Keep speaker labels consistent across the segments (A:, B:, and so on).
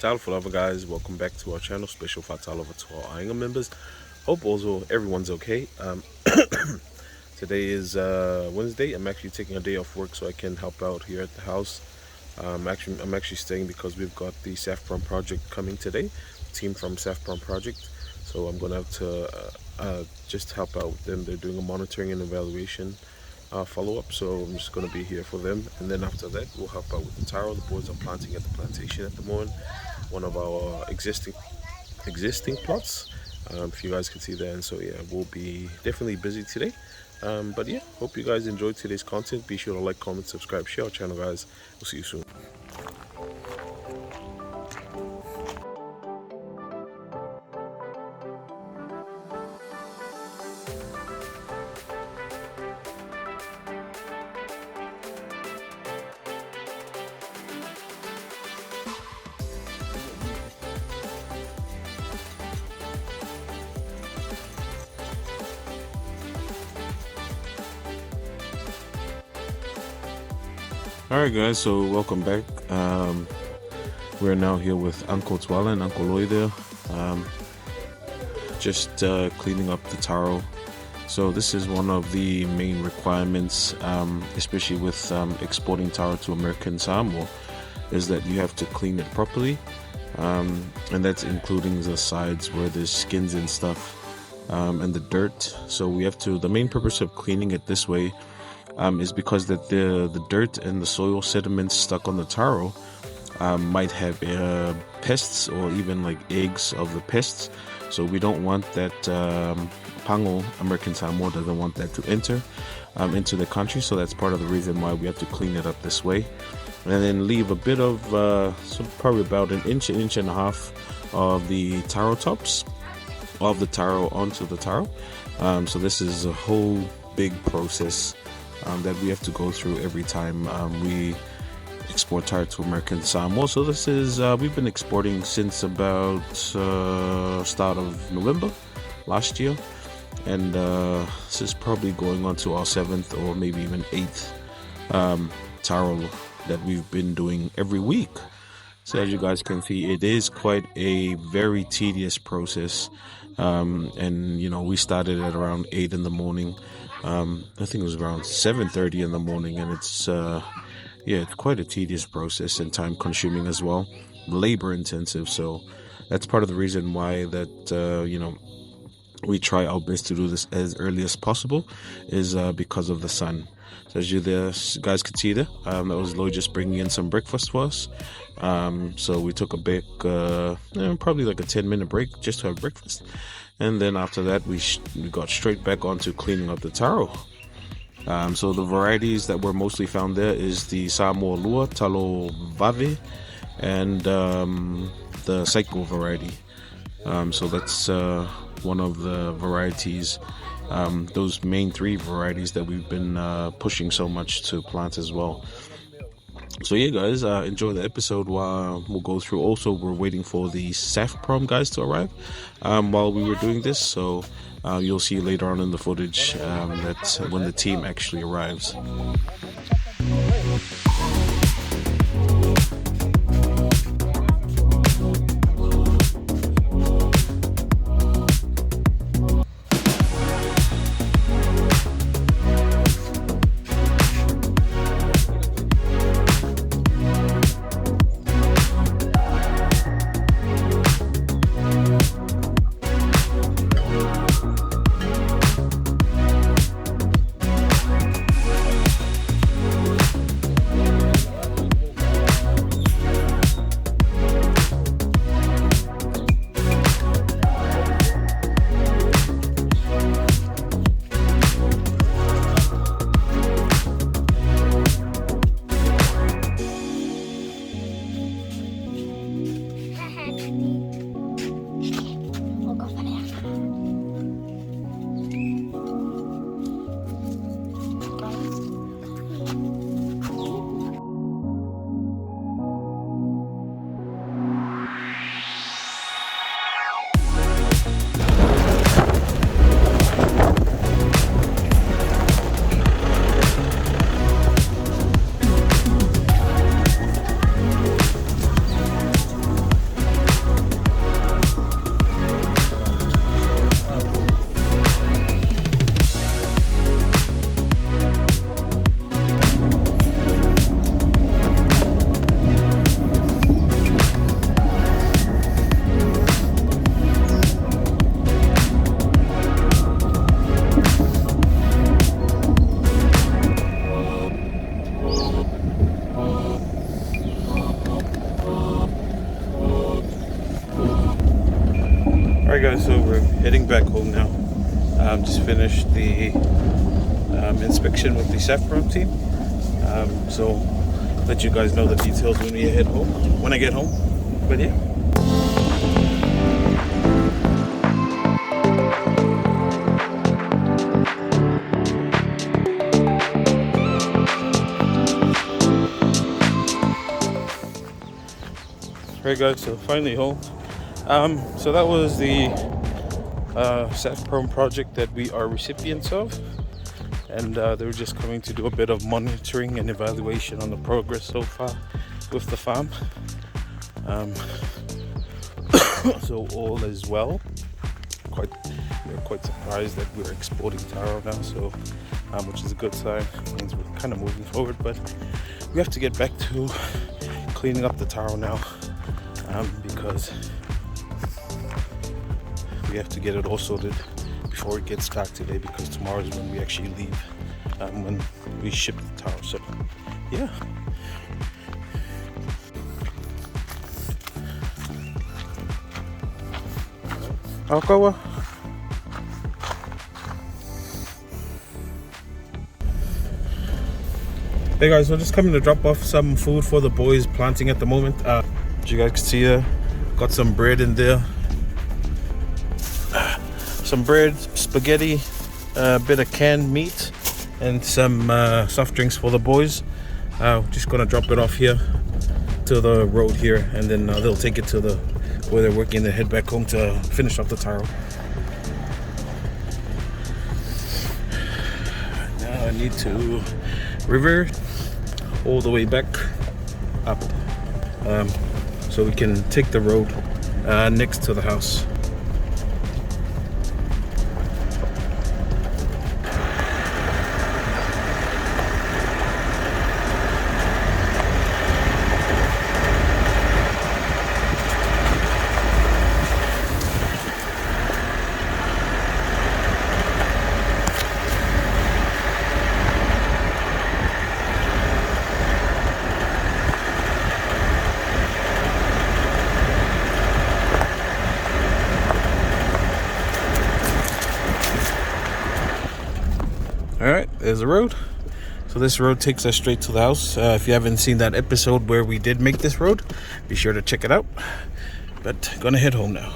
A: Taro forever, guys. Welcome back to our channel. Special fatalova to our Ainga members. Hope also everyone's okay. Today is Wednesday. I'm actually taking a day off work so I can help out here at the house. I'm actually staying because we've got the SAFPOM project coming today. Team from SAFPOM project. So I'm gonna have to just help out with them. They're doing a monitoring and evaluation follow-up, so I'm just going to be here for them, and then after that we'll help out with the taro. The boys are planting at the plantation at the moment, one of our existing plots, if you guys can see that. And so yeah, we'll be definitely busy today, but yeah, hope you guys enjoyed today's content. Be sure to like, comment, subscribe, share our channel, guys. We'll see you soon. Alright guys, so welcome back. We're now here with Uncle Twala and Uncle Loy there, just cleaning up the taro. So this is one of the main requirements, especially with exporting taro to American Samoa, is that you have to clean it properly, and that's including the sides where there's skins and stuff, and the dirt. So we have to, the main purpose of cleaning it this way is because that the dirt and the soil sediments stuck on the taro might have pests or even like eggs of the pests. So we don't want that. Pango, American Samoa, doesn't want that to enter into the country. So that's part of the reason why we have to clean it up this way, and then leave a bit of so probably about an inch and a half of the taro tops of the taro onto the taro. So this is a whole big process that we have to go through every time we export taro to American Samoa. So this is we've been exporting since about start of November last year, and this is probably going on to our 7th or maybe even 8th taro that we've been doing every week. So as you guys can see, it is quite a very tedious process, and you know, we started at around 8 in the morning. I think it was around 7:30 in the morning, and it's yeah, it's quite a tedious process and time consuming as well, labor intensive. So that's part of the reason why that you know, we try our best to do this as early as possible, is because of the sun. So as you guys could see there, that was Lloyd just bringing in some breakfast for us. So we took a break, probably like a 10-minute break just to have breakfast, and then after that we got straight back onto cleaning up the taro. So the varieties that were mostly found there is the Samoa Lua, Talo Vave, and the Psycho variety. So that's one of the varieties, those main 3 varieties that we've been pushing so much to plant as well. So yeah guys, enjoy the episode while we'll go through. Also, we're waiting for the SAFPOM guys to arrive while we were doing this, so you'll see later on in the footage that's when the team actually arrives. guys, so we're heading back home now. Just finished the inspection with the SAFPOM team. So let you guys know the details when we head home, when I get home. But yeah. Right guys, so finally home. So that was the SAFPOM project that we are recipients of, and they were just coming to do a bit of monitoring and evaluation on the progress so far with the farm. So all is well. We're quite surprised that we're exporting taro now, so which is a good sign. It means we're kind of moving forward, but we have to get back to cleaning up the taro now, because we have to get it all sorted before it gets dark today, because tomorrow is when we actually leave, when we ship the taro. So yeah. Alcoa. Hey guys, we're just coming to drop off some food for the boys planting at the moment. As you guys can see there, got some bread in there, some bread, spaghetti, a bit of canned meat, and some soft drinks for the boys. Just gonna drop it off here to the road here, and then they'll take it to the where they're working, and then head back home to finish off the taro. Now I need to river all the way back up, so we can take the road next to the house. Alright, there's the road. So this road takes us straight to the house. If you haven't seen that episode where we did make this road, be sure to check it out. But gonna head home now.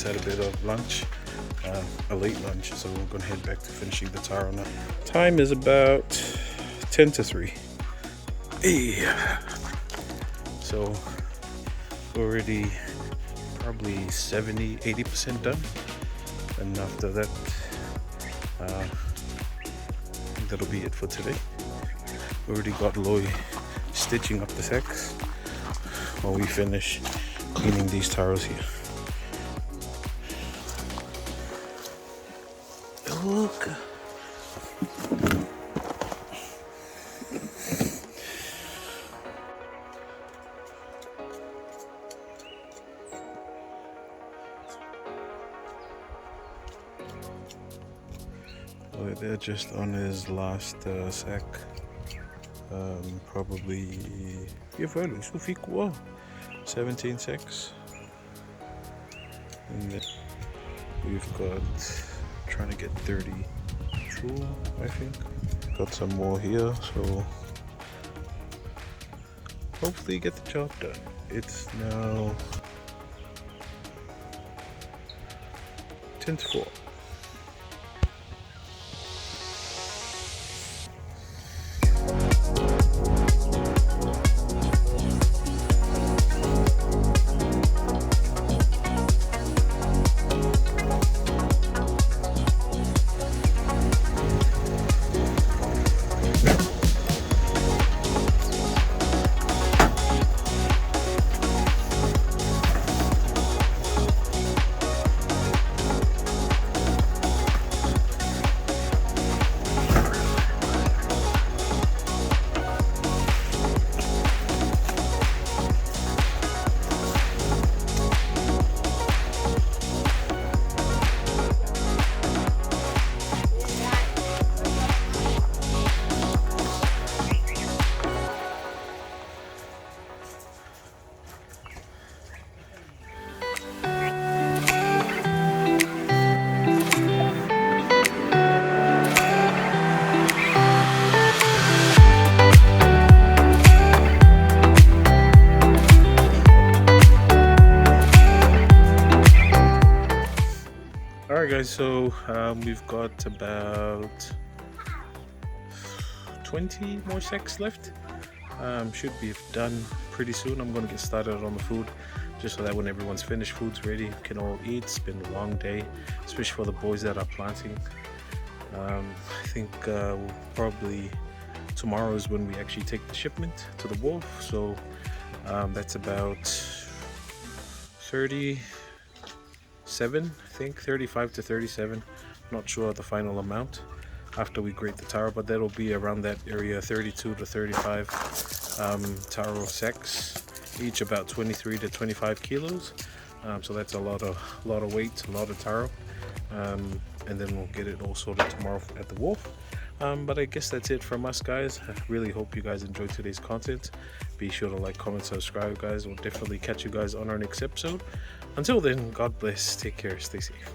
B: just had a bit of lunch, a late lunch, so we're gonna head back to finishing the taro now. Time is about 10 to 3. Yeah. So already probably 70-80% done, and after that that'll be it for today. Already got Loy stitching up the sacks while we finish cleaning these taros here. Look. They're just on his last sack. Probably 17 sacks. And then we've got trying to get 32, I think. Got some more here, so hopefully get the job done. It's now 10 to 4. Alright guys, so we've got about 20 more sacks left. Should be done pretty soon. I'm going to get started on the food just so that when everyone's finished, food's ready, we can all eat. It's been a long day, especially for the boys that are planting. I think probably tomorrow is when we actually take the shipment to the wharf, so that's about 37, I think 35 to 37, not sure the final amount after we grate the taro, but that'll be around that area, 32 to 35 taro sacks, each about 23 to 25 kilos. So that's a lot of weight, a lot of taro, and then we'll get it all sorted tomorrow at the wharf. But I guess that's it from us, guys. I really hope you guys enjoyed today's content. Be sure to like, comment, subscribe, guys. We'll definitely catch you guys on our next episode. Until then, God bless, take care, stay safe.